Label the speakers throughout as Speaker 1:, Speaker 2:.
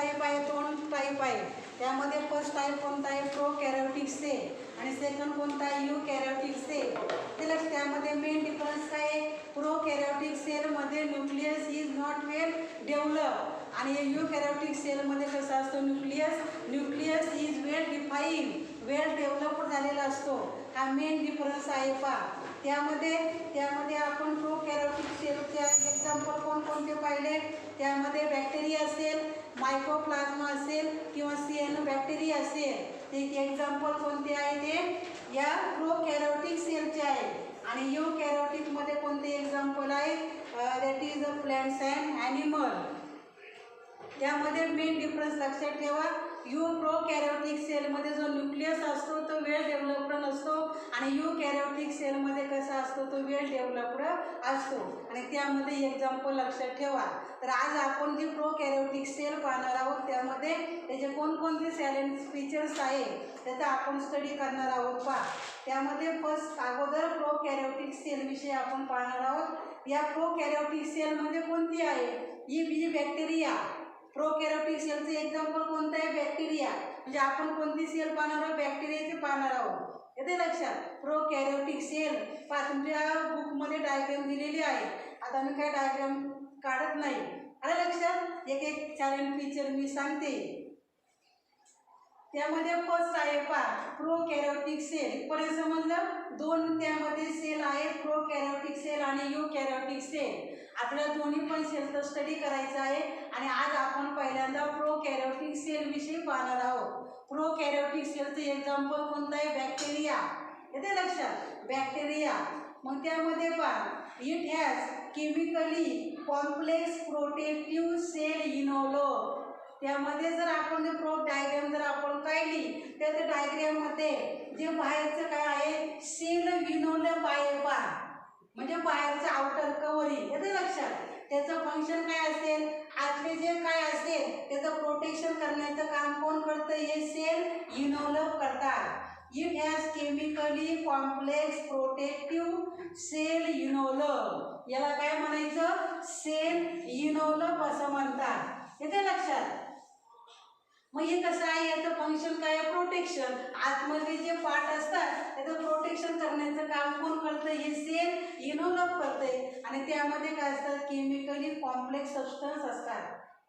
Speaker 1: Type आहे, 2 type आहे. त्यामध्ये फर्स्ट टाईप कोणता आहे? प्रोकॅरियोटिक सेल. आणि सेकंड कोणता आहे? युकॅरियोटिक सेल. त्यामध्ये मेन डिफरन्स काय आहे? प्रोकॅरियोटिक सेलमध्ये nucleus is not well develop आणि युकॅरियोटिक सेलमध्ये कसं असतं? Nucleus is well define, well develop झालेला असतो. हा मेन डिफरन्स आहे पहा. त्यामध्ये आपण प्रोकॅरियोटिक सेलचे एक्झाम्पल कोणकोणते पाहिले? त्यामध्ये बॅक्टेरिया असेल, मायकोप्लाझ्मा असेल किंवा सिएनोबॅक्टेरिया असेल. ते एक्झाम्पल कोणते आहे? ते या प्रोकॅरियोटिक सेलचे आहे. आणि युकॅरियोटिकमध्ये कोणते एक्झाम्पल आहे? That is a plants and animal. त्यामध्ये मेन डिफरन्स लक्षात ठेवा. प्रोकॅरियोटिक सेलमध्ये जो न्यूक्लियस असतो तो वेल डेव्हलप्ड नसतो आणि युकॅरियोटिक सेलमध्ये कसा असतो? तो वेल डेव्हलप्ड असतो. आणि त्यामध्ये एक्झाम्पल लक्षात ठेवा. तर आज आपण जे प्रोकॅरियोटिक सेल पाहणार आहोत त्यामध्ये त्याचे कोणकोणते सॅलेंट फीचर्स आहे त्याचा आपण स्टडी करणार आहोत पहा. त्यामध्ये फर्स्ट अगोदर प्रोकॅरियोटिक सेलविषयी आपण पाहणार आहोत. या प्रोकॅरियोटिक सेलमध्ये कोणती आहे? ही बॅक्टेरिया. प्रोकॅरियोटिक सेलचं एक्झाम्पल कोणतं आहे? बॅक्टेरिया. म्हणजे आपण कोणती सेल पाहणार आहोत? बॅक्टेरियाची पाहणार आहोत. येते लक्षात? प्रोकॅरियोटिक सेल पहा, तुमच्या बुकमध्ये डायग्राम दिलेली आहे. आता मी काय डायग्राम काढत नाही. आलं लक्षात? एक एक सॅलेंट फीचर मी सांगते. त्यामध्ये फर्स्ट आहे पहा प्रोकॅरियोटिक सेल. पर्यंत समजलं? 2 त्यामध्ये सेल आहेत, प्रोकॅरियोटिक सेल आणि युकॅरियोटिक सेल. आपल्याला दोन्ही पण सेलचं स्टडी करायचं आहे. आणि आज आपण पहिल्यांदा प्रोकॅरियोटिक सेल विषयी पाहणार आहोत. प्रोकॅरियोटिक सेलचं एक्झाम्पल कोणतं आहे? बॅक्टेरिया. येते लक्षात? बॅक्टेरिया. मग त्यामध्ये पहा it has chemically complex protective cell envelope. त्यामध्ये जर आपण डायग्राम जर आपण काढली तर त्या डायग्राममध्ये जे बाहेरचं काय आहे? सेल इनोलोग आहे पहा. म्हणजे बाहेरचं आउटर कव्हरिंग. येते लक्षात? त्याचं फंक्शन काय असेल? आतले जे काय असेल त्याचं प्रोटेक्शन करण्याचं काम कोण करतं? हे सेल इनोलोग करतात. It has chemically complex protective cell envelope. याला काय म्हणायचं? सेल इनोलोग असं म्हणतात. येते लक्षात? मग हे कसं आहे? याचं फंक्शन काय आहे? प्रोटेक्शन. आतमध्ये जे पार्ट असतात त्याचं प्रोटेक्शन करण्याचं काम कोण करतं? हे सेल इनोलोग करते. आणि त्यामध्ये काय असतात? केमिकली कॉम्प्लेक्स सबस्टन्स असतात.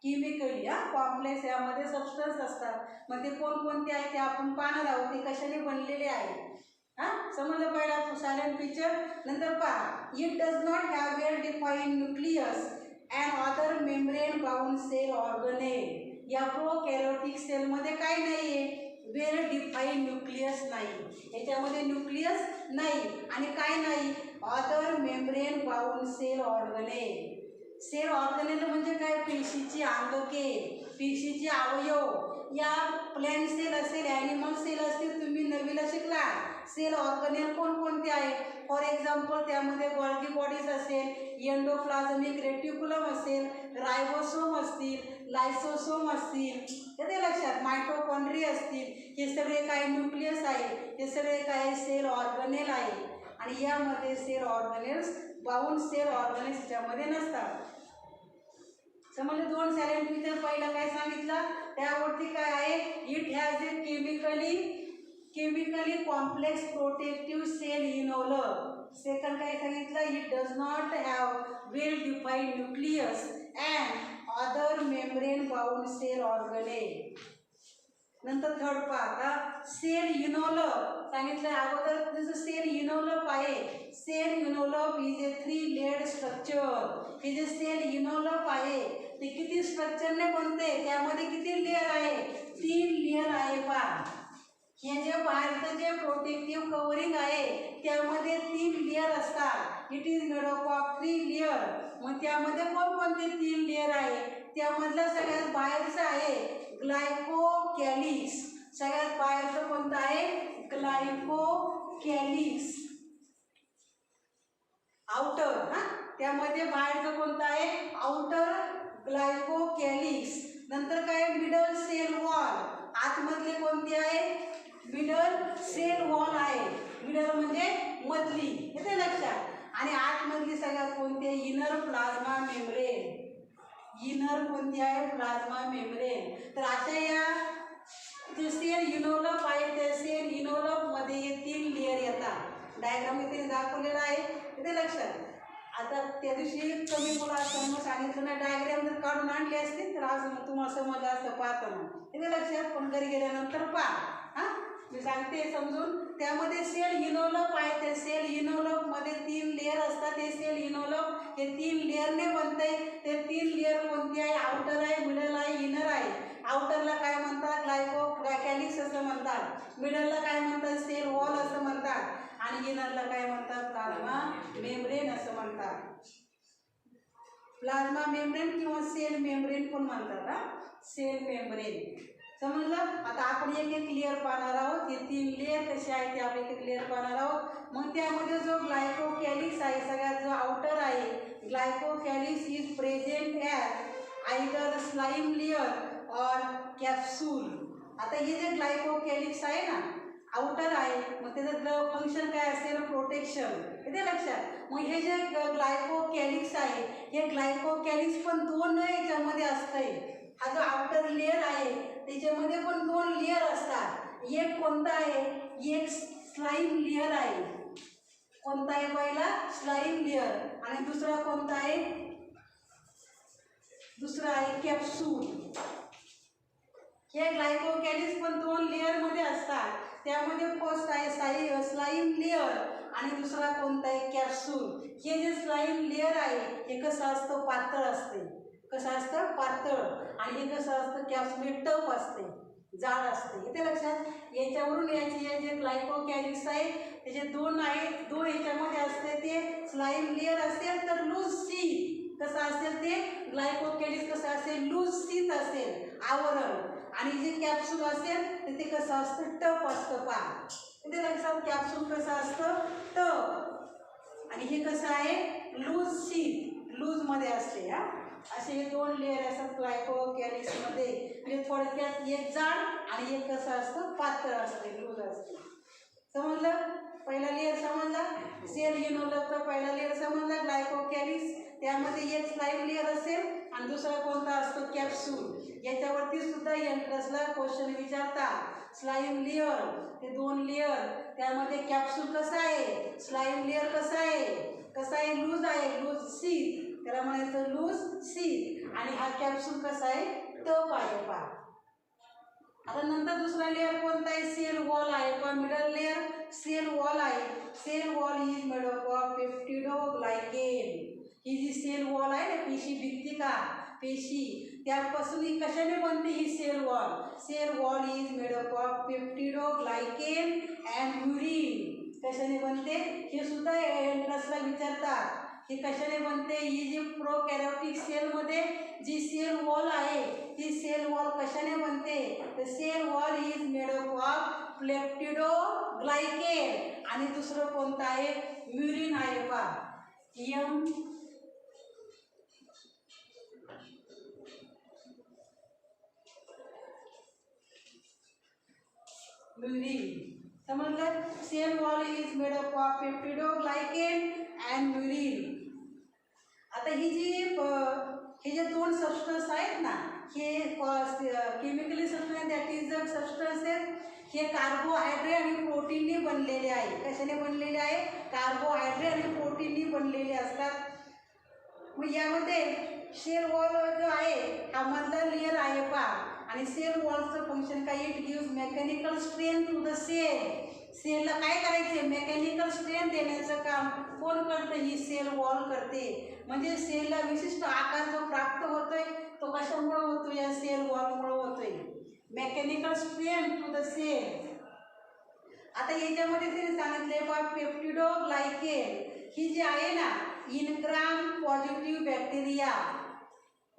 Speaker 1: केमिकली कॉम्प्लेक्स यामध्ये सबस्टन्स असतात. मग ते कोणकोणते आहे ते आपण पाहणार आहोत. ते कशाने बनलेले आहे? समजलं? पहिला सायलेंट फीचर. नंतर पहा it does not have well defined nucleus and other membrane bound cell organelle. या प्रोकॅरियोटिक सेलमध्ये काय नाहीये? वेल डिफाईन न्यूक्लियस नाही. याच्यामध्ये न्यूक्लियस नाही आणि काय नाही? Other membrane bound cell organelle. Cell organelle म्हणजे काय? पेशीची अंगके, पेशीचे अवयव. या प्लॅंट सेल असेल, ॲनिमल सेल असतील, तुम्ही नवीला शिकला. सेल ऑर्गनेल कोणकोणते आहे? फॉर एक्झाम्पल त्यामध्ये गोल्गी बॉडीज असेल, एंडोप्लाझमिक रेटिक्युलम असेल, रायबोसोम असतील, लायसोसोम असतील. येते लक्षात? मायटोकॉन्ड्रिया असतील. हे सगळे काय? न्यूक्लियस आहे. हे सगळे काय? सेल ऑर्गनेल आहे. आणि यामध्ये sale organelles bound sale organelles याच्यामध्ये नसतात. समजले? 2 सॅलेंट फीचर. पहिलं काय सांगितलं? त्यावरती काय आहे? It has a chemically complex protective cell envelope. Second काय सांगितलं? It does not have well defined nucleus and other membrane bound cell organelle. नंतर थर्ड पहा सेल इनोलोग सांगितलं अगोदर. जसं सेल इनोलोग आहे, cell envelope is a 3 layered structure. हे जे सेल इनोलोग आहे ते किती स्ट्रक्चरने बनते? त्यामध्ये किती लेयर आहे? 3 लेयर आहे पहा. हे जे बाहेरचं जे प्रोटेक्टिव्ह कव्हरिंग आहे त्यामध्ये 3 लेयर असतात. It is made up of 3 layer. मग त्यामध्ये कोणकोणते 3 लेयर आहे? त्यामधलं सगळ्यात बाहेरचं आहे ग्लायकोकॅलिक्स. सगळ्यात बाहेरचं कोणतं आहे? ग्लायकोकॅलिक्स. आउटर. त्यामध्ये बाहेरचं कोणतं आहे? Outer glycocalyx. नंतर काय? Middle cell wall. आतमधले कोणते आहे? मिडल सेल वॉल आहे. मिडल म्हणजे मधली. येते लक्षात? आणि आतमधली सगळ्यात कोणती आहे? Inner plasma membrane. इनर कोणती आहे? Plasma membrane. डायग्राम इथे दाखवलेला आहे, इथे लक्षात. आता त्या दिवशी कमी मुलं असताना सांगितलं ना, डायग्राम जर काढून आणली असते तर आज तुम्हाला समजलं असतं पाहताना, इथे लक्षात. पण घरी गेल्यानंतर पहा. हां, मी सांगते समजून. त्यामध्ये सेल इन्व्हॉल्व आहे. ते सेल इन्व्हॉल्व मध्ये 3 लेअर असतात. ते सेल इन्व्हॉल्व हे 3 लेअरने बनते. ते 3 लेअर कोणती आहे? आउटर आहे, मिडल आहे, इनर आहे. आउटरला काय म्हणतात? ग्लायकोकॅलिक्स असं म्हणतात. मिडलला काय म्हणतात? सेल वॉल असं म्हणतात. आणि इनरला काय म्हणतात? प्लाझ्मा मेम्ब्रेन असं म्हणतात. प्लाझ्मा मेम्ब्रेन किंवा सेल मेम्ब्रेन पण म्हणतात. सेल मेम्ब्रेन समजलं. आता आपण एक एक लेअर पाहणार आहोत. हे 3 लेअर कसे आहेत ते आपण एक एक लेअर पाहणार आहोत. मग त्यामध्ये जो ग्लायकोकॅलिक्स आहे, सगळ्यात जो आउटर आहे, glycocalyx is present at either slime layer or capsule. आता हे जे ग्लायकोकॅलिक्स आहे ना, आउटर आहे, मग त्याचं फंक्शन काय असेल? प्रोटेक्शन. येते लक्षात. मग हे जे ग्लायकोकॅलिक्स आहे, हे ग्लायकोकॅलिक्स पण 2 याच्यामध्ये असतंय. हा जो आउटर लेअर आहे त्याच्यामध्ये पण 2 लेअर असतात. एक कोणता आहे? एक स्लाइम लेअर आहे. कोणता आहे? पहिला स्लाइम लेअर. आणि दुसरा कोणता आहे? दुसरा आहे कॅप्सूल. हे ग्लायकोकॅलिक्स पण 2 लेअर मध्ये असतात. त्यामध्ये फर्स्ट आहे स्लाइम लेअर आणि दुसरा कोणता आहे? कॅप्सूल. हे जे स्लाइम लेअर आहे हे कसं असतं? पातळ असते. कसं असतं? पातळ. आणि हे कसं असतं? कॅप्सूल टफ असते, जाड असते. इथे लक्षात. याच्यावरून याची हे जे ग्लायकोकॅलिक्स आहे त्याचे 2 आहेत. 2 याच्यामध्ये असते. ते स्लाइम लेअर असेल तर लूज शीथ कसं असेल? ते ग्लायकोकॅलिक्स कसं असेल? लूज शीथ असेल, आवरण. आणि जे कॅप्सूल असेल तर ते कसं असतं? टफ असतं. पहा इथे लक्षात. कॅप्सूल कसं असतं? टफ. आणि हे कसं आहे? लूज शीथ, लूज मध्ये असते. असे हे 2 लेअर असतात ग्लायकोकॅलिक्समध्ये. म्हणजे थोडक्यात एक जाड आणि एक कसं असतं? पातळ असते, लूज असते. समजलं? पहिला लेअर समजला. सेल इन्व्हॉल्वचा पहिला लेअर समजला, ग्लायकोकॅलिक्स. त्यामध्ये एक स्लाइम लेअर असेल आणि दुसरा कोणता असतो? कॅप्सूल. याच्यावरती सुद्धा एंट्रन्सला क्वेश्चन विचारतात. स्लाइम लेअर, ते 2 लेअर. त्यामध्ये कॅप्सूल कसा आहे? स्लाइम लेअर कसा आहे? कसा आहे? लूज आहे, लूज शीथ. त्याला म्हणायचं लूज शीथ. आणि हा कॅप्सूल कसा आहे? टफ आहे. पहा आता नंतर दुसरा लेअर कोणता आहे? सेल वॉल आहे. पण मिडल लेअर सेल वॉल आहे. Cell wall is made up of peptidoglycan. ही जी सेल वॉल आहे ना, पेशी भित्ती का, पेशी, त्यापासून ही कशाने बनते? ही cell wall. Cell wall is made up of peptidoglycan and murein. कशाने बनते? हे सुद्धा एंट्रन्सला विचारतात. हे कशाने बनते? ही जी प्रोकॅरियोटिक सेलमध्ये जी सेल वॉल आहे ती सेल वॉल कशाने बनते? तर cell wall is made up of peptidoglycan. आणि दुसरं कोणतं आहे? म्युरिन आहे. पहा म्युरिन. समजलं? Cell wall is made up of peptidoglycan and murein. आता ही जी हे जे 2 सबस्टन्स आहेत ना, हे chemically substance, that is the substances, हे कार्बोहायड्रेट आणि प्रोटीनने बनलेले आहे. कशाने बनलेले आहे? कार्बोहायड्रेट आणि प्रोटीनने बनलेले असतात. मग यामध्ये सेल वॉल जो आहे हा मधला लेअर आहे. पहा. आणि सेल वॉलचं फंक्शन काय? It gives mechanical strength to the cell. सेलला काय करायचे? मेकॅनिकल स्ट्रेंथ देण्याचं काम कोण करतं? ही सेल वॉल करते. म्हणजे सेलला विशिष्ट आकार जो प्राप्त होतोय तो कशामुळे होतोय? या सेल वॉलमुळे होतोय. Mechanical strength to the cell. आता याच्यामध्ये त्यांनी सांगितले बा पेप्टिडोग्लायकेन ही जी आहे ना, इन ग्राम पॉझिटिव्ह बॅक्टेरिया.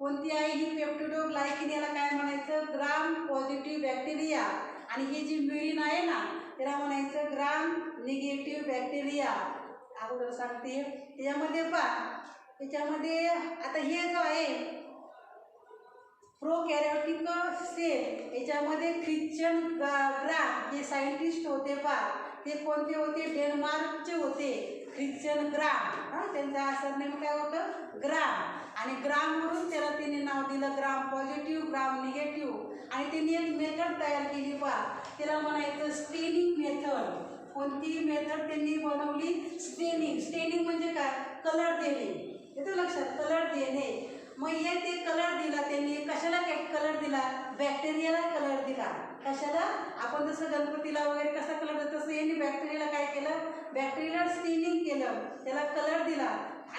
Speaker 1: कोणती आहे ही पेप्टिडोग्लायकेन? याला काय म्हणायचं? ग्राम पॉझिटिव्ह बॅक्टेरिया. आणि ही जी म्युरिन आहे ना त्याला म्हणायचं ग्राम निगेटिव्ह बॅक्टेरिया. अगोदर सांगते त्याच्यामध्ये पहा. त्याच्यामध्ये आता हे जो आहे प्रोकॅरियोटिक सेल, याच्यामध्ये ख्रिश्चन ग्राम हे सायंटिस्ट होते. पहा ते कोणते होते? डेन्मार्कचे होते. ख्रिश्चन ग्राम. त्यांचा सरनेम काय होतं? ग्राम. आणि ग्रामवरून त्याला त्यांनी नाव दिलं ग्राम पॉझिटिव्ह, ग्राम निगेटिव्ह. आणि त्यांनी एक मेथड तयार केली. पहा त्याला म्हणायचं स्क्रीनिंग मेथड. कोणती मेथड त्यांनी बनवली? स्टेनिंग. स्टेनिंग म्हणजे काय? कलर देणे. येतं लक्षात? कलर देणे. मग हे ते कलर दिला त्यांनी. कशाला कलर दिला? बॅक्टेरियाला कलर दिला. कशाला? आपण जसं गणपतीला वगैरे कसा कलर देतो तसं यांनी बॅक्टेरियाला काय केलं? बॅक्टेरियाला स्टेनिंग केलं, त्याला कलर दिला.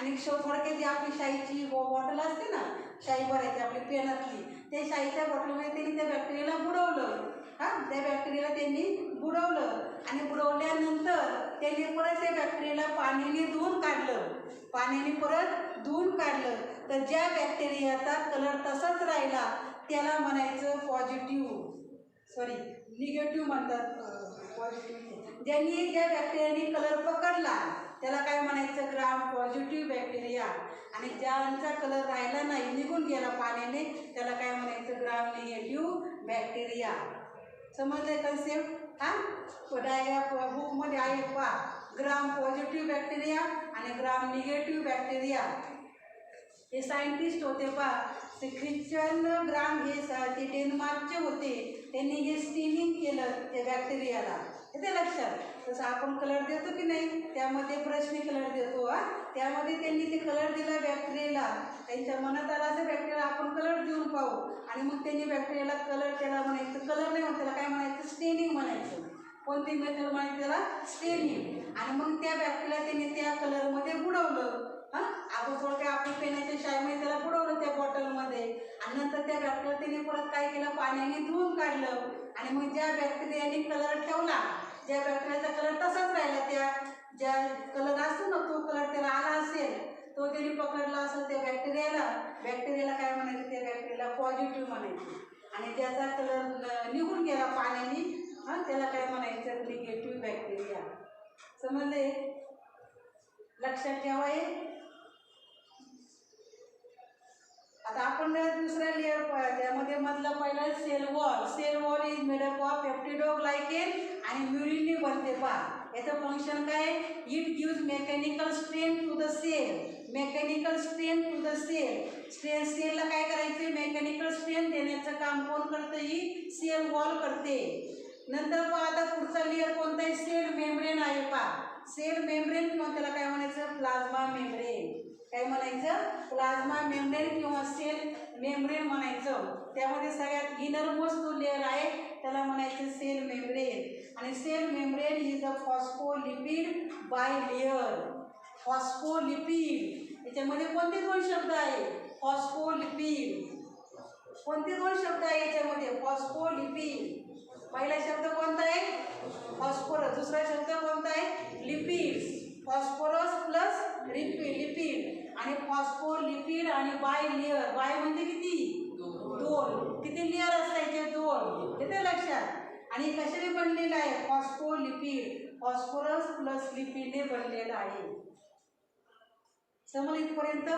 Speaker 1: आणि थोडक्यात जी आपली शाईची बॉटल असते ना, शाई भरायची आपली पेनातली, त्या शाईच्या बॉटलमध्ये त्यांनी त्या बॅक्टेरियाला बुडवलं. त्या बॅक्टेरियाला त्यांनी बुडवलं आणि बुडवल्यानंतर त्यांनी परत त्या बॅक्टेरियाला पाण्याने धुवून काढलं. पाण्याने परत धुवून काढलं तर ज्या बॅक्टेरियाचा कलर तसाच राहिला त्याला म्हणायचं निगेटिव्ह म्हणतात. पॉझिटिव्ह. ज्या बॅक्टेरियाने कलर पकडला त्याला काय म्हणायचं? ग्राम पॉझिटिव्ह बॅक्टेरिया. आणि ज्यांचा कलर राहिला नाही, निघून गेला पाण्याने, त्याला काय म्हणायचं? ग्राम निगेटिव्ह बॅक्टेरिया. समजलं कन्सेप्ट? बुकमध्ये आहे पहा, ग्राम पॉझिटिव्ह बॅक्टेरिया आणि ग्राम निगेटिव्ह बॅक्टेरिया. हे सायंटिस्ट होते पहा, ते ख्रिश्चन ग्राम, हे ते डेन्मार्कचे होते. त्यांनी हे स्टेनिंग केलं त्या बॅक्टेरियाला. येते लक्षात? तसं आपण कलर देतो की नाही, त्यामध्ये ब्रशने कलर देतो. त्यामध्ये त्यांनी ते कलर दिला बॅक्टेरियाला. त्यांच्या मनात आला असं बॅक्टेरियाला आपण कलर देऊन पाहू, आणि मग त्यांनी बॅक्टेरियाला कलर, त्याला म्हणायचं कलर नाही म्हणून त्याला काय म्हणायचं? स्टेनिंग म्हणायचं. कोणती मेथड म्हणायची त्याला? स्टेनिंग. आणि मग त्या बॅक्टेरियाला त्यांनी त्या कलरमध्ये बुडवलं. आपण थोडक्या आपली पेनाच्या शाईमध्ये त्याला बुडवलं त्या बॉटलमध्ये, आणि नंतर त्या बॅक्टेरिया त्यांनी परत काय केलं? पाण्याने धुवून काढलं. आणि मग ज्या बॅक्टेरियाने कलर ठेवला, ज्या बॅक्टेरियाचा कलर तसाच राहिला, त्या ज्या कलर असतो ना तो कलर त्याला आला असेल, तो त्यांनी पकडला असेल त्या बॅक्टेरियाला काय म्हणायचं? त्या बॅक्टेरियाला पॉझिटिव्ह म्हणायचं. आणि ज्याचा कलर निघून गेला पाण्याने, त्याला काय म्हणायचं? Negative bacteria. समजले? लक्षात ठेवा. आता आपण दुसरा लेअर त्यामध्ये मधला पहिला cell wall. Cell wall is made up of peptidoglycan आणि म्युरिनने बनते पहा. याचं फंक्शन काय? It gives mechanical strength to the cell. Mechanical strength to the cell. सेलला काय करायचे? मेकॅनिकल स्ट्रेंथ देण्याचं काम कोण करतं? ही सेल वॉल करते. नंतर पहा आता पुढचा लेअर कोणता आहे? सेल मेम्ब्रेन आहे पहा. सेल मेम्ब्रेन किंवा त्याला काय म्हणायचं? Plasma membrane. काय म्हणायचं? प्लाझ्मा मेम्ब्रेन किंवा सेल मेम्ब्रेन म्हणायचं. त्यामध्ये सगळ्यात इनर मोस्ट जो लेअर आहे त्याला म्हणायचं सेल मेम्ब्रेन. आणि cell membrane is a phospholipid bilayer. Phospholipid. याच्यामध्ये कोणते दोन शब्द आहे? फॉस्फोलिपिड. कोणते दोन शब्द आहे याच्यामध्ये? फॉस्फोलिपिड. पहिला शब्द कोणता आहे? फॉस्फरस. दुसरा शब्द कोणता आहे? लिपिड्स. Phosphorus plus lipid. आणि फॉस्फोलिपिड आणि बाय लेअर. बाय म्हणजे किती? दोन. किती लेअर असतायचे? दोन. येते लक्षात? आणि कशाने बनलेलं आहे? फॉस्फोलिपिड. फॉस्फरस प्लस लिपिडने बनलेलं आहे. समजलं इथपर्यंत?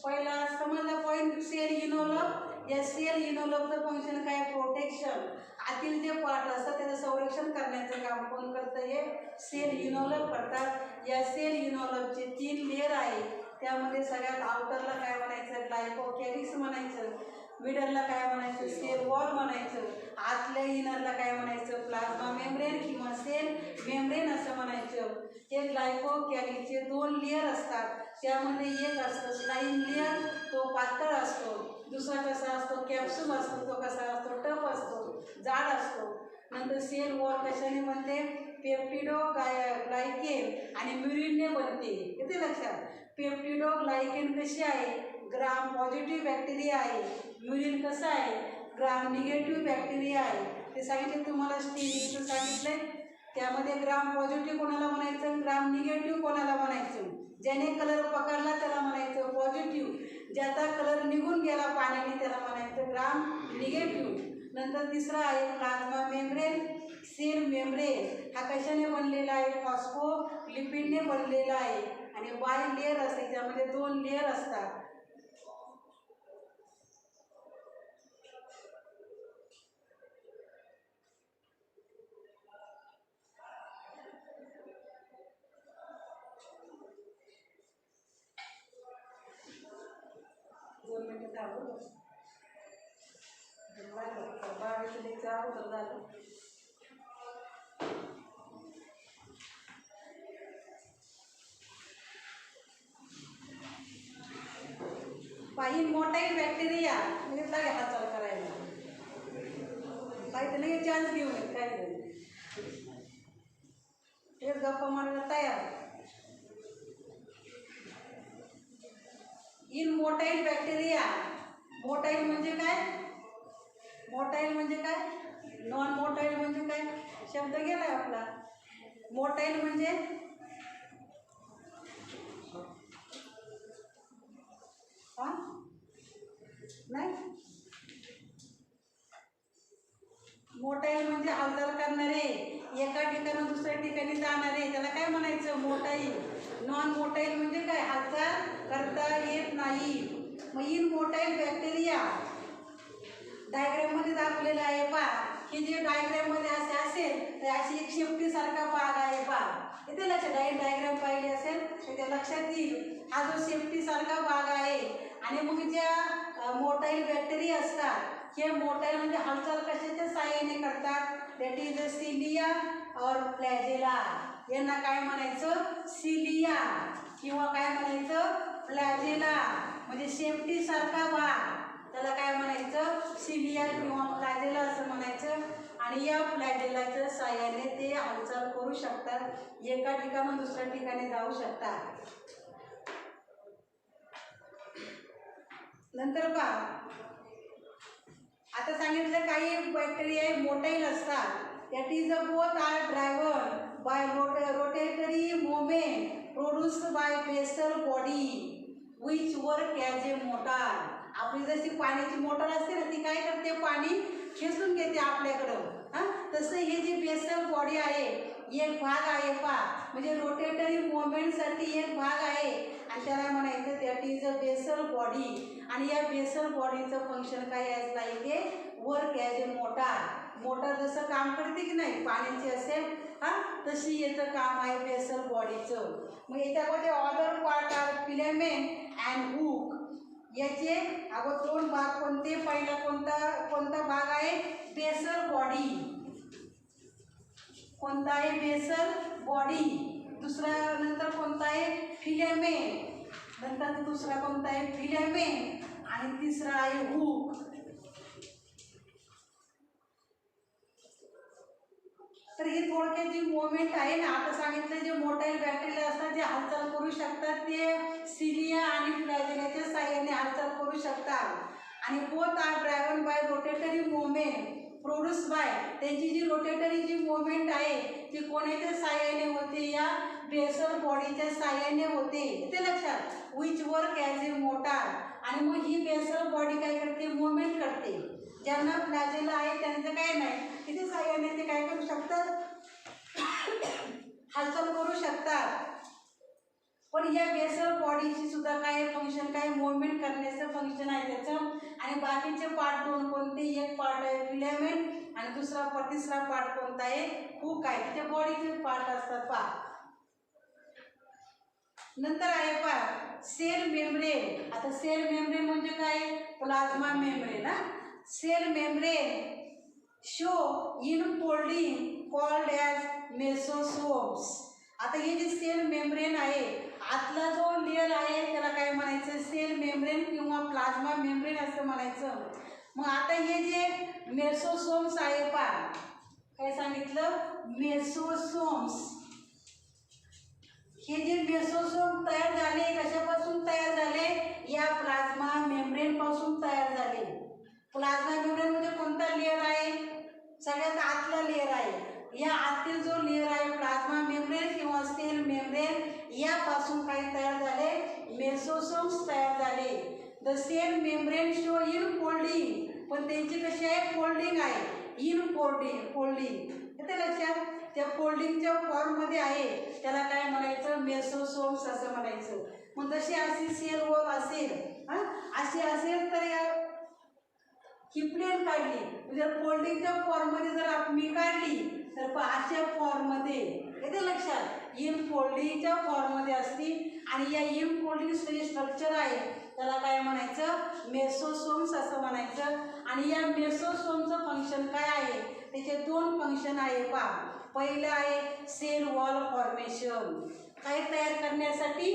Speaker 1: पहिला समजला पॉईंट सेल इनोलप. या सेल इनोलपचं फंक्शन काय? प्रोटेक्शन. आतील जे पार्ट असतात त्याचं संरक्षण करण्याचं काम कोण करतं? हे सेल इनोलप करतात. या सेल इनोलपचे 3 लेअर आहे. त्यामध्ये सगळ्यात आउटरला काय म्हणायचं? ग्लायकोकॅलिक्स म्हणायचं. मिडलला काय म्हणायचं? सेल वॉल म्हणायचं. आतल्या इनरला काय म्हणायचं? प्लाझ्मा मेम्ब्रेन किंवा सेल मेम्ब्रेन असं म्हणायचं. हे ग्लायकोकॅलिक्सचे 2 लेअर असतात. त्यामध्ये एक असतं स्लाइम लेअर, तो पातळ असतो. दुसरा कसा असतो? कॅप्सूल असतो. तो कसा असतो? टफ असतो, जाड असतो. नंतर सेल वॉल कशाने बनते? पेप्टिडोग्लायकेन आणि म्युरिनने बनते. येते लक्षात? पेप्टिडोग्लायकेन कशी आहे? ग्राम पॉझिटिव्ह बॅक्टेरिया आहे. म्युरिन कसं आहे? ग्राम निगेटिव्ह बॅक्टेरिया आहे. ते सांगितले तुम्हाला. स्टेनिंगचं सांगितलंय. त्यामध्ये ग्राम पॉझिटिव्ह कोणाला म्हणायचं? ग्राम निगेटिव्ह कोणाला म्हणायचं? ज्याने कलर पकडला त्याला म्हणायचं पॉझिटिव्ह. ज्याचा कलर निघून गेला पाण्याने त्याला म्हणायचं ग्राम निगेटिव्ह. नंतर तिसरा आहे प्लाझ्मा मेम्ब्रेन. सेल मेम्ब्रेन हा कशाने बनलेला आहे? फॉस्फोलिपिडने बनलेला आहे. आणि बाय लेअर असते, त्यामध्ये 2 लेअर असतात. इन मोटाईल बॅक्टेरिया म्हणजे लागे हालचाल करायला काही तर नाही चान्स घेऊन येत काही जण तेच गप्पा मारायला तयार. इन मोटाईल बॅक्टेरिया, मोटाईल म्हणजे काय, मोटाईल म्हणजे काय, नॉन मोटाईल म्हणजे काय, शब्द गेलाय आपला. मोटाईल म्हणजे हा नाही, मोटाईल म्हणजे हालचाल करणारे, एका ठिकाणी दुसऱ्या ठिकाणी जाणारे, त्याला काय म्हणायचं, मोटाईल. नॉन मोटाईल म्हणजे काय, हालचाल करता येत नाही. मग इन मोटाईल बॅक्टेरिया डायग्राम मध्ये दाखवलेलं आहे पा. हे जे डायग्राम मध्ये असे असेल तर अशी एक शेपटीसारखा भाग आहे पा. इथे लक्षात डायग्राम पाहिली असेल तर ते लक्षात येईल. हा जो शेपटीसारखा भाग आहे आणि मग ज्या मोटाईल बॅक्टेरिया असतात, हे मोटाईल म्हणजे हालचाल कशाच्या साहाय्याने करतात, दॅट इज सिलिया और फ्लॅजेला. यांना काय म्हणायचं, सिलिया किंवा काय म्हणायचं, फ्लॅजेला. म्हणजे शेपटीसारखा भाग त्याला काय म्हणायचं, सिलिया किंवा फ्लॅजेला असं म्हणायचं. आणि या फ्लॅजेलाच्या साहाय्याने ते हालचाल करू शकतात, एका ठिकाणून दुसऱ्या ठिकाणी जाऊ शकतात. नंतर पहा, आता सांगितलं काही बॅक्टेरिया मोटाईल असतात. That is both are driven by rotatory moment produced by basal body which work as a motor. आपली जशी पाण्याची मोटार असते ना, ती काय करते, पाणी खेचून घेते आपल्याकडं. हां, तसं हे जी बेसल बॉडी आहे, एक भाग आहे पा, म्हणजे रोटेटरी मोमेंटसाठी एक भाग आहे आणि त्याला म्हणायचं that is a basal body. आणि या बेसल बॉडीचं फंक्शन काय as like a work as a motor. Motor जसं काम करते की नाही, पाण्याची असेल हां, तशी याचं काम आहे बेसल बॉडीचं. मग याच्यामध्ये other part are filament and hook. याचे अगोदर दोन भाग कोणते, पहिला कोणता भाग आहे, बेसल बॉडी. कोणता आहे, बेसल बॉडी. दुसरा नंतर कोणता आहे, फिलामेंट. नंतर दुसरा कोणता आहे, फिलामेंट. आणि तिसरा आहे हुक. तर ही थोडक्यात जी मोमेंट आहे ना, आता सांगितलं जे मोटाईल बॅक्टेरिया असतात जे हालचाल करू शकतात ते सिलिया आणि फ्लॅजेलाच्या साहाय्याने हालचाल करू शकतात. आणि both are driven by rotatory moment produce by. त्यांची जी रोटेटरी जी मोमेंट आहे ती कोणाच्या साहाय्याने होते, या बेसल बॉडीच्या साहाय्याने होते. ते लक्षात, which work as a motor. आणि मग ही बेसल बॉडी काय करते, मोमेंट करते. ज्यांना फ्लॅजेला आहे त्यांचं काय नाही, किती साहाय्याने ते काय करू शकतात, हालचाल करू शकतात. पण या बेसल बॉडीची सुद्धा काय फंक्शन, काय मूवमेंट करण्याचं फंक्शन आहे त्याचं. आणि बाकीचे पार्ट दोन कोणते, एक पार्ट आहे फिलामेंट आणि तिसरा पार्ट कोणता आहे, हुक आहे. ते बॉडीचे पार्ट असतात पा. नंतर आहे पा सेल मेम्ब्रेन. आता सेल मेम्ब्रेन म्हणजे काय, plasma membrane. Cell membrane show in folding called as mesosomes. आता हे जे सेल मेम्ब्रेन आहे, आतला जो लेयर आहे त्याला काय म्हणायचं, सेल मेम्ब्रेन किंवा प्लाझ्मा मेम्ब्रेन असं म्हणायचं. मग आता हे जे मेसोसोम्स आहे पा, काय सांगितलं, मेसोसोम्स. हे जे मेसोसोम तयार झाले कशापासून तयार झाले, या प्लाझ्मा मेम्ब्रेन पासून तयार झाले. प्लाझ्मा मेम्ब्रेन मध्ये कोणता लेयर आहे, सगळ्यात आतला लेयर आहे. या आतील जो लेयर आहे प्लाझ्मा मेम्ब्रेन किंवा सेल मेम्ब्रेन, यापासून काय तयार झाले, मेसोसोम्स तयार झाले. The cell membrane show in folding. पण त्यांची कशी आहे, फोल्डिंग आहे, इन फोल्डिंग. येते लक्षात, त्या फोल्डिंगच्या फॉर्ममध्ये आहे, त्याला काय म्हणायचं, मेसोसोम्स असं म्हणायचं. मग जशी अशी सेल वॉल असेल, हां अशी असेल तर या ही प्लेन काढली, जर फोल्डिंगच्या फॉर्ममध्ये जर मी काढली तर अशा फॉर्ममध्ये, येते लक्षात, इन फोल्डिंगच्या फॉर्ममध्ये असती. आणि या इन फोल्डिंग स्ट्रक्चर आहे त्याला काय म्हणायचं, मेसोसोम्स असं म्हणायचं. आणि या मेसोसोमचं फंक्शन काय आहे, त्याचे दोन फंक्शन आहे पा. पहिलं आहे सेल वॉल फॉर्मेशन, काय तयार करण्यासाठी,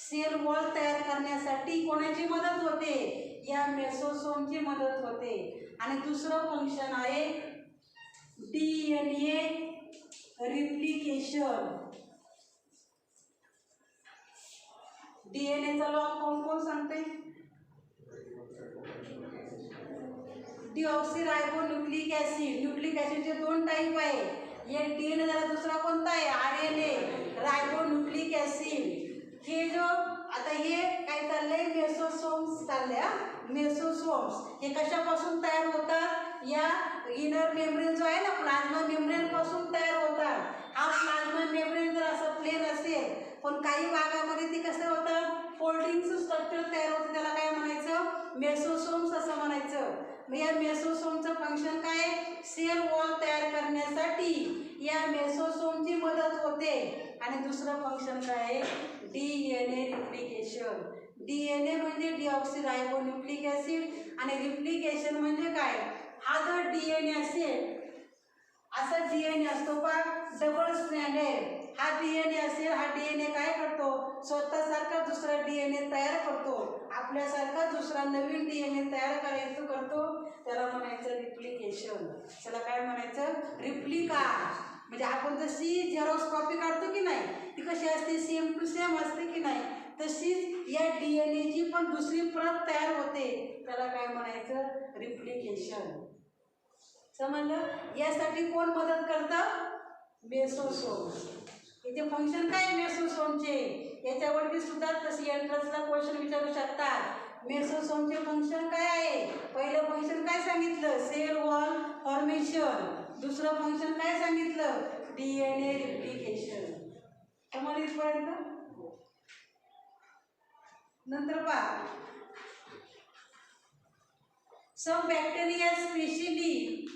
Speaker 1: सेल वॉल तयार करण्यासाठी कोणाची मदत होते? या मेसोसोमची मदत होते. आणि दुसरं फंक्शन आहे DNA रिप्लिकेशन. डीएनएचा लॉंग फॉर्म कोण सांगते? Deoxyribonucleic acid. न्यूक्लिक ऍसिडचे 2 टाईप आहे. एक डीएनए झाला, दुसरा कोणता आहे? RNA, ribonucleic acid. हे जो आता हे काय चाललंय? मेसोसोम्स चालले. मेसोसोम्स हे कशापासून तयार होतात? या इनर मेम्ब्रेन जो आहे ना, प्लाझ्मा मेम्ब्रेन पासून तयार होतात. हा प्लाझ्मा मेम्ब्रेन जर असं प्लेन असेल, पण काही भागामध्ये ते कसं होतं? फोल्डिंगचं स्ट्रक्चर तयार होतं. त्याला काय म्हणायचं? मेसोसोम्स असं म्हणायचं. मग या मेसोसोमचं फंक्शन काय? सेल वॉल तयार करण्यासाठी या मेसोसोमची मदत होते. आणि दुसरं फंक्शन काय आहे? DNA replication. डीएनए म्हणजे डिऑक्सिरायबोन्यूक्लिक ऍसिड आणि रिप्लिकेशन म्हणजे काय? हा जर डीएनए असेल, असा डीएनए असतो पा डबल स्ट्रँडेड. हा डीएनए असेल, हा डीएनए काय करतो? स्वतःसारखा दुसरा डीएनए तयार करतो. आपल्यासारखा दुसरा नवीन डीएनए तयार करायचं करतो. त्याला म्हणायचं रिप्लिकेशन. त्याला काय म्हणायचं? रिप्लिका. म्हणजे आपण जशी झेरॉक्स कॉपी काढतो की नाही, ती कशी असते? सेम टू सेम असते की नाही? तशीच या डीएनएची पण दुसरी प्रत तयार होते. त्याला काय म्हणायचं? रिप्लिकेशन. समजलं? यासाठी कोण मदत करतं? मेसोसोम. याचे फंक्शन काय मेसोसोमचे? याच्यावरती सुद्धा तशी एंट्रन्सला क्वेश्चन विचारू शकतात. मेसोसोमचे फंक्शन काय आहे? पहिलं फंक्शन काय सांगितलं? Cell wall formation. दुसरं फंक्शन काय सांगितलं? DNA replication. समजलं इथपर्यंत? नंतर पहा, some bacteria, especially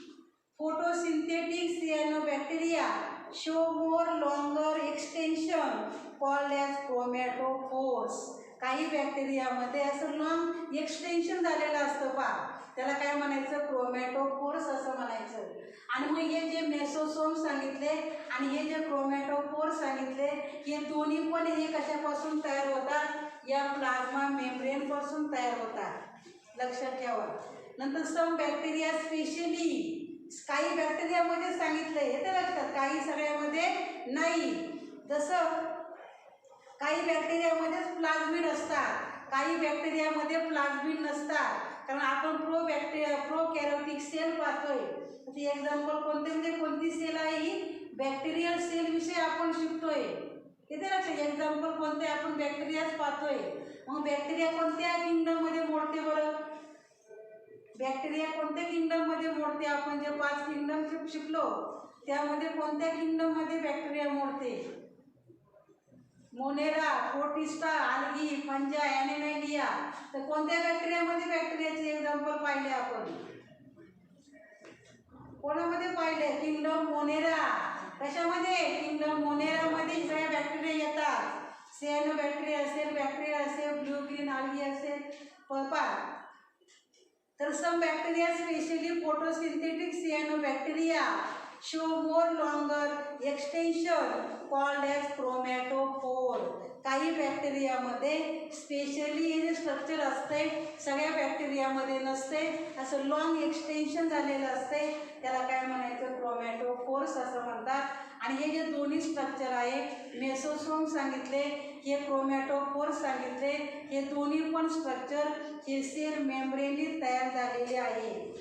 Speaker 1: photosynthetic cyanobacteria, show more longer extension called as chromatophores. काही बॅक्टेरियामध्ये असं लॉंग एक्सटेन्शन झालेलं असतं पा, त्याला काय म्हणायचं? क्रोमॅटोफोर्स असं म्हणायचं. आणि मग हे जे मेसोसोम सांगितले आणि हे जे क्रोमॅटोफोर्स सांगितले, हे दोन्ही पण हे कशापासून तयार होतात? या प्लाझ्मा मेम्ब्रेन पासून तयार होतात. लक्षात ठेवा. नंतर सम बॅक्टेरिया स्पेशली, काही बॅक्टेरियामध्ये सांगितलंय, येतं लक्षात? काही सगळ्यामध्ये नाही. जसं काही बॅक्टेरियामध्येच प्लाझ्मिड असतात, काही बॅक्टेरियामध्ये प्लाझ्मिड नसतात. कारण आपण प्रोकॅरियोटिक सेल पाहतोय. ते एक्झाम्पल कोणते? म्हणजे कोणती सेल आहे ही? बॅक्टेरियल सेल विषयी आपण शिकतोय. येते लक्षात? एक्झाम्पल कोणते? आपण बॅक्टेरियाच पाहतोय. मग बॅक्टेरिया कोणत्या किंगडम मध्ये मोडते बरं? बॅक्टेरिया कोणत्या किंगडम मध्ये मोडते? आपण जे 5 किंगडम शिकलो त्यामध्ये कोणत्या किंगडम मध्ये बॅक्टेरिया मोडते? Monera, Protista, algae, fungi, Animalia. तर कोणत्या बॅक्टेरियामध्ये बॅक्टेरियाचे एक्झाम्पल पाहिले आपण? कोणामध्ये पाहिले? Kingdom Monera. कशामध्ये? किंगडम मोनेरामध्ये सगळ्या बॅक्टेरिया येतात. सियानोबॅक्टेरिया असेल, बॅक्टेरिया असेल, ब्लू ग्रीन आल्गी असेल, पहा. तर some bacteria specially photosynthetic cyanobacteria show more longer extension called as chromatophore. काही बॅक्टेरियामध्ये स्पेशली हे जे स्ट्रक्चर असते सगळ्या बॅक्टेरियामध्ये नसते, असं लॉंग एक्सटेन्शन झालेलं असते. त्याला काय म्हणायचं? क्रोमॅटोफोर्स असं म्हणतात. आणि हे जे दोन्ही स्ट्रक्चर आहे, मेसोसोम सांगितले, हे क्रोमॅटोफोर्स सांगितले, हे दोन्ही पण स्ट्रक्चर हे सेल मेम्ब्रेननी तयार झालेले आहे.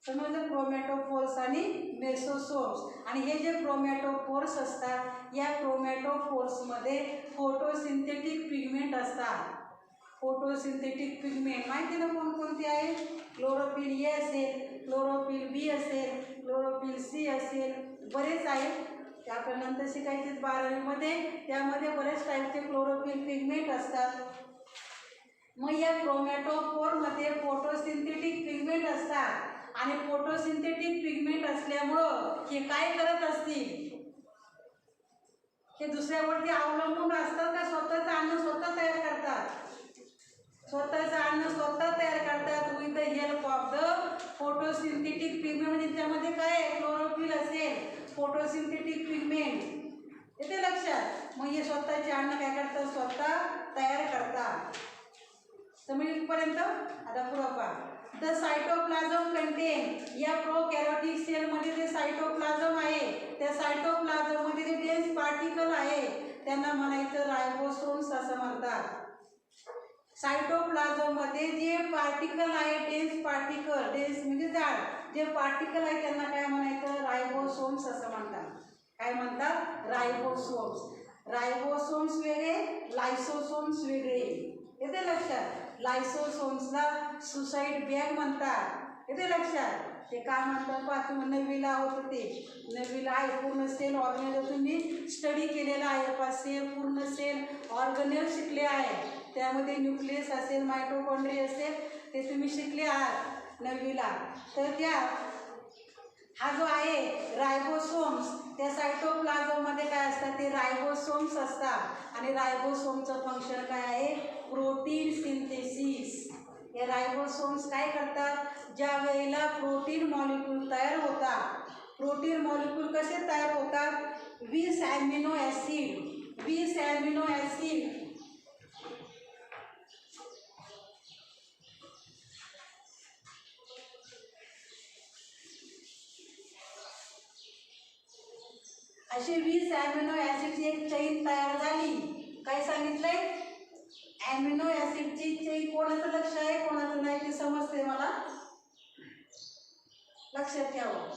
Speaker 1: समजलं? क्रोमॅटोफोर्स आणि मेसोसोम्स. आणि हे जे क्रोमॅटोफोर्स असतात, या क्रोमॅटोफोर्समध्ये फोटोसिंथेटिक पिगमेंट असतात. फोटोसिंथेटिक पिगमेंट माहिती ना कोणकोणते आहे? क्लोरोफिल ए असेल, क्लोरोफिल बी असेल, क्लोरोफिल सी असेल, बरेच आहेत. ते आपण नंतर शिकायचे 12वीमध्ये. त्यामध्ये बरेच टाईपचे क्लोरोफिल पिगमेंट असतात. मग या क्रोमॅटोफोरमध्ये फोटोसिंथेटिक पिगमेंट असतात. आणि फोटोसिंथेटिक पिगमेंट असल्यामुळं हे काय करत असतील? हे दुसऱ्यावरती अवलंबून असतात का स्वतःचं अन्न स्वतः तयार करतात? स्वतःचं अन्न स्वतः तयार करतात with the help of the photosynthetic pigment. म्हणजे त्यामध्ये काय आहे? क्लोरोफिल असेल, फोटोसिंथेटिक पिगमेंट. येते लक्षात. मग हे स्वतःचे अन्न काय करतात, स्वतः तयार करतात. समजलं इथपर्यंत. आता पुढं पहा. द सायटोप्लाझम कंटेन, या प्रोकॅरियोटिक सेलमध्ये जे सायटोप्लाझम आहे त्या सायटोप्लाझममध्ये जे डेन्स पार्टिकल आहे त्यांना म्हणायचं रायबोसोम्स असं म्हणतात. सायटोप्लाझममध्ये जे पार्टिकल आहे, डेन्स पार्टिकल, डेन्स म्हणजे जाड जे पार्टिकल आहे त्यांना काय म्हणायचं, रायबोसोम्स असं म्हणतात. काय म्हणतात, रायबोसोम्स. रायबोसोम्स वेगळे, लायसोसोम्स वेगळे. येते लक्षात. लायसोसोम्सला सुसाईड बॅग म्हणतात. येते लक्षात. ते काय म्हणतात पहा, तुम्ही नववीला होतं ते, नववीला आहे पूर्ण सेल ऑर्गनेल तुम्ही स्टडी केलेला आहे पहा. सेल पूर्ण सेल ऑर्गनेल शिकले आहे. त्यामध्ये न्यूक्लियस असेल, मायटोकॉन्ड्री असेल, ते तुम्ही शिकले आहात नववीला. तर त्या हा जो आहे रायबोसोम्स, त्या सायटोप्लाझममध्ये काय असतात, ते रायबोसोम्स असतात. आणि रायबोसोमचं फंक्शन काय आहे, प्रोटीन सिंथेसिस. हे रायबोसोम्स काय करतात, ज्या वेळेला प्रोटीन मॉलिक्यूल तयार होतात. प्रोटीन मॉलिक्यूल कसे तयार होतात, 20 ॲमिनो ॲसिड, 20 ॲमिनो ॲसिड असे 20 ॲमिनो ॲसिडची एक चेन तयार झाली. काय सांगितलंय, ॲमिनो ॲसिडची चेन. कोणाचं लक्ष आहे, कोणाचं नाही ते समजते मला, लक्षात ठेवा.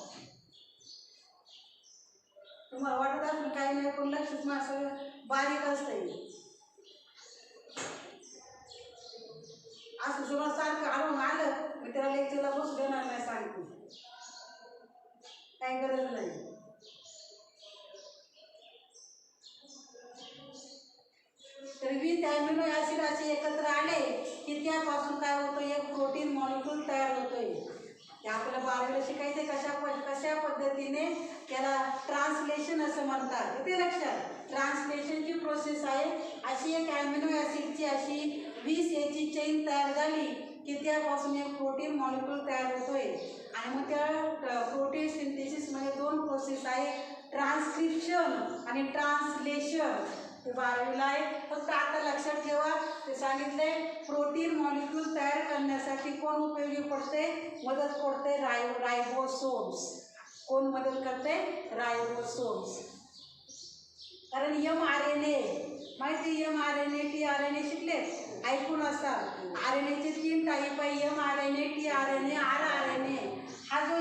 Speaker 1: तुम्हाला वाटत असेल काही नाही, पण लक्षच माझं बारीक असतंय. असं जेव्हा सारखं आणून आलं मी त्याला लेक्चरला बसू देणार नाही, सांगते, काही गरज नाही. तर 20 ॲमिनो ॲसिड असे एकत्र आले की त्यापासून काय होतं, एक प्रोटीन मॉलिक्यूल तयार होतोय. ते आपल्याला बारावीला शिकायचे कशा पद्धतीने, त्याला ट्रान्सलेशन असं म्हणतात. येते लक्षात. ट्रान्सलेशनची प्रोसेस आहे. अशी एक ॲमिनो ॲसिडची अशी 20 याची चेन तयार झाली की त्यापासून एक प्रोटीन मॉलिक्यूल तयार होतोय. आणि मग त्या प्रोटीन सिंथेसिसमध्ये 2 प्रोसेस आहे, ट्रान्सक्रिप्शन आणि ट्रान्सलेशन. ते बारावीला आहे. फक्त आता लक्षात ठेवा, ते सांगितले प्रोटीन मॉलिक्यूल तयार करण्यासाठी कोण उपयोगी पडते, मदत करते, रायबोसोम्स. कोण मदत करते, रायबोसोम्स. कारण mRNA माहिती, mRNA tRNA शिकले, ऐकून असतात. RNAचे 3 टाईप आहे, mRNA, tRNA, rRNA. हा जो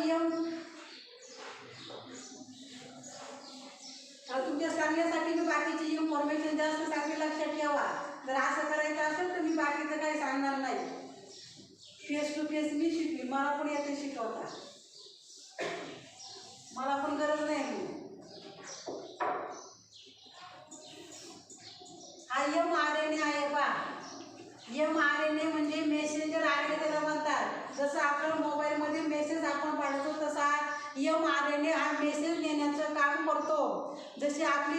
Speaker 1: तुमच्या सांगण्यासाठी मी बाकीची इन्फॉर्मेशन जास्त सांगते, लक्षात ठेवा. जर असं करायचं असेल तर मी बाकीचं काही सांगणार नाही. फेस टू फेस मी शिकली, मला पण येते शिकवता, मला पण गरज नाही. हा mRNA आहे बा. mRNA म्हणजे मेसेंजर RNA त्याला म्हणतात. जसं आपल्या मोबाईलमध्ये मेसेज आपण पाठवतो तसा mRNA हा मेसेज देण्याचं काम करतो. जशी आपली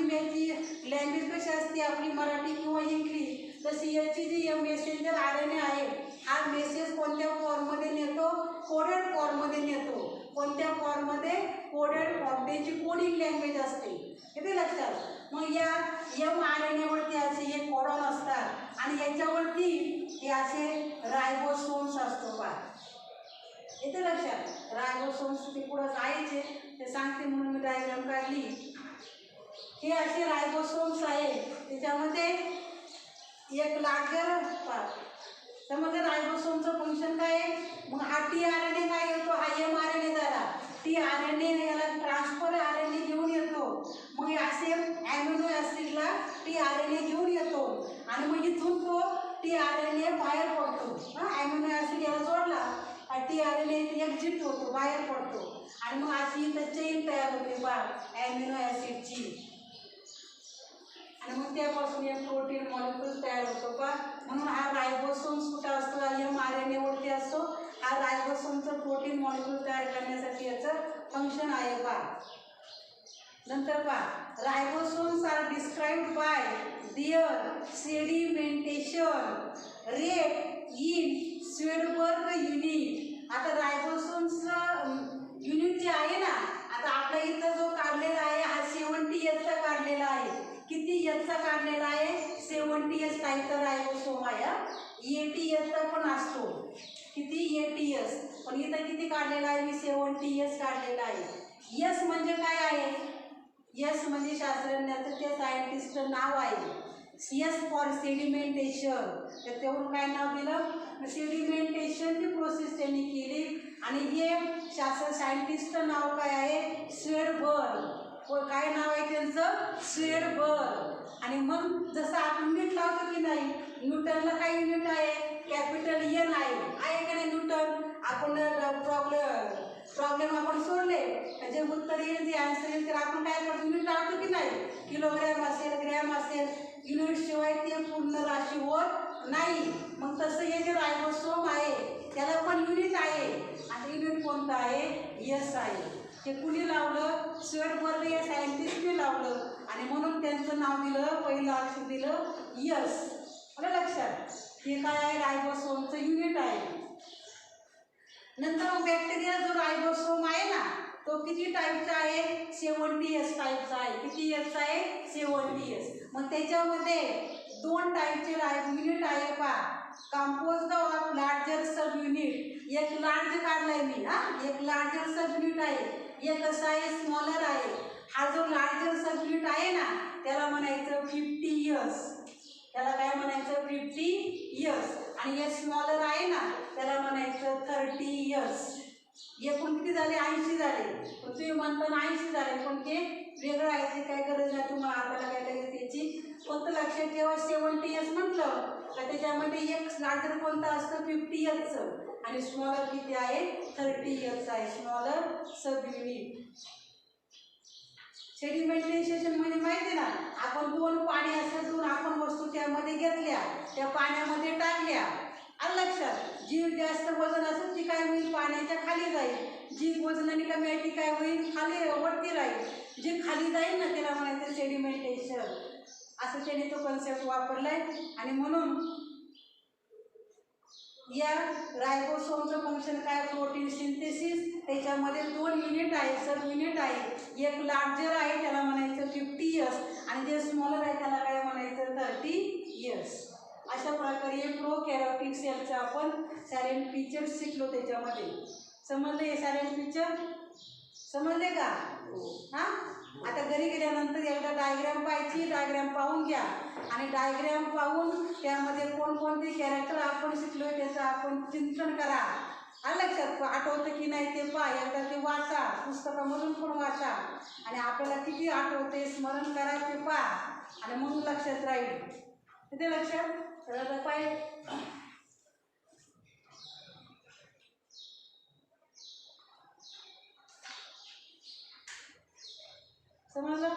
Speaker 1: लँग्वेज कशी असते, आपली मराठी किंवा इंग्लिश, तशी याची जी मेसेंजर RNA आहे हा मेसेज कोणत्या फॉर्ममध्ये नेतो, कोडेड फॉर्ममध्ये नेतो. कोणत्या फॉर्ममध्ये, कोडेड फॉर्म. त्याची कोडिंग लँग्वेज असते. किती लक्षात. मग या mRNA वरती असे हे कोडॉन असतात आणि याच्यावरती हे असे रायबोसोम्स असतो बा. येते लक्षात. रायबोसोम्स ते पुढं जायचे ते सांगते म्हणून मी डायग्राम काढली. हे असे रायबोसोम्स आहे. त्याच्यामध्ये एक लार्जर त्यामध्ये रायबोसोमचं फंक्शन काय आहे. मग हा tRNA काय येतो, हा mRNA झाला. tRNA याला ट्रान्सफर RNA घेऊन येतो. मग असे ॲमिनो ॲसिडला tRNA घेऊन येतो आणि मग इथून तो tRNA बाहेर पडतो. ॲमिनो ॲसिड याला जोडला tRNA एक्झिट होतो, बाहेर पडतो आणि मग अशी इथं चेन तयार होते बा ॲमिनो ॲसिडची. आणि मग त्यापासून एक प्रोटीन मॉलिक्यूल तयार होतो का. म्हणून हा रायबोसोम्स कुठं असतो, mRNA वरती असतो. हा रायबोसोमचं प्रोटीन मॉलिक्यूल तयार करण्यासाठी याचं फंक्शन आहे बा. नंतर पहा, ribosomes are described by their sedimentation rate in Svedberg unit. आता रायबोसोम्सचं युनिट जे आहे ना, आता आपल्या इथं जो काढलेला आहे हा 70 Hचा काढलेला आहे. ATS पण असतो. किती ATS, पण इथं किती काढलेला आहे मी 70S काढलेला आहे. एस म्हणजे काय आहे? एस म्हणजे शास्त्रज्ञाचं ते सायंटिस्टचं नाव आहे. S for sedimentation. तर तेवढं काय नाव दिलं? सेडिमेंटेशनची प्रोसेस त्यांनी केली. आणि हे सायंटिस्टचं नाव काय आहे? स्वेडबर्ग. काय नाव आहे त्यांचं? स्वेडबर्ग. आणि मग जसं आपण युनिट लावतो की नाही, न्यूटनला काय युनिट आहे? कॅपिटल एन आहे का नाही न्यूटन? आपण प्रॉब्लेम आपण सोडले, जे उत्तर येईल जे आन्सर येईल तर आपण काय करतो? युनिट लावतो की नाही? किलोग्रॅम असेल, ग्रॅम असेल, युनिट शिवाय ते पूर्ण राशी होत नाही. मग तसं हे जे रायबोसोम आहे त्याला पण युनिट आहे. आणि युनिट कोणतं आहे? एस आहे. हे कुणी लावलं? स्वेडबर्ग या सायंटिस्टने लावलं. आणि म्हणून त्यांचं नाव दिलं, पहिलं अक्षर दिलं यस. आलं लक्षात? हे काय आहे? रायबोसोमचं युनिट आहे. नंतर बॅक्टेरिया जो रायबोसोम आहे ना, तो किती टाईपचा आहे? 70S टाईपचा आहे. किती एसचा आहे? 70S. मग त्याच्यामध्ये 2 टाईपचे युनिट आहे पहा. Composed of larger sub unit. एक लार्ज काढलाय मी, एक लार्जर सब युनिट आहे, एक कसा आहे? स्मॉलर आहे. हा जो लार्जर सब युनिट आहे ना त्याला म्हणायचं 50S. त्याला काय म्हणायचं? 50S. आणि हे स्मॉलर आहे ना त्याला म्हणायचं 30S. एकूण किती झाले? 80 झाले. पण तुम्ही म्हणता 80 झाले, पण ते वेगळं आहे, ते काय गरज नाही तुम्हाला. आपल्याला काय करायचं त्याची फक्त लक्षात ठेवा. 70S म्हटलं तर त्याच्यामध्ये एक लार्जर कोणतं असतं? 50Sचं. आणि स्मॉलर किती आहे? 30S आहे. Smaller sub unit. सेडिमेंटेशन म्हणजे माहिती आहे ना, आपण 2 पाणी असेल, 2 आपण वस्तू त्यामध्ये घेतल्या, त्या पाण्यामध्ये टाकल्या. आलं लक्षात? जी जास्त वजन असेल ती काय होईल? पाण्याच्या खाली जाईल. जी वजनाने कमी आहे ती काय होईल? खाली वरती राहील. जी खाली जाईल ना त्याला म्हणायचं सेडिमेंटेशन. असं त्याने तो कन्सेप्ट वापरलाय. आणि म्हणून या रायबोसोमचं फंक्शन काय? Protein synthesis. त्याच्यामध्ये 2 युनिट आहे, सब युनिट आहे. एक लार्जर आहे त्याला म्हणायचं 50S. आणि जे स्मॉलर आहे त्याला काय म्हणायचं? 30S. अशा प्रकारे प्रोकॅरियोटिक सेलचं आपण सायलेंट फीचर शिकलो. त्याच्यामध्ये समजले? हे सायलेंट फीचर समजले का? आता घरी गेल्यानंतर एकदा डायग्राम पाहायची, डायग्राम पाहून घ्या. आणि डायग्राम पाहून त्यामध्ये कोणकोणते कॅरेक्टर आपण शिकलोय त्याचं आपण चिंतन करा. आलं लक्षात? आठवतं की नाही ते पहा. एकदा ते वाचा, पुस्तकामधून पण वाचा. आणि आपल्याला किती आठवते, स्मरण करा ते पहा. आणि मग लक्षात राहील. किती लक्षात? तर पाहिजे समजलं?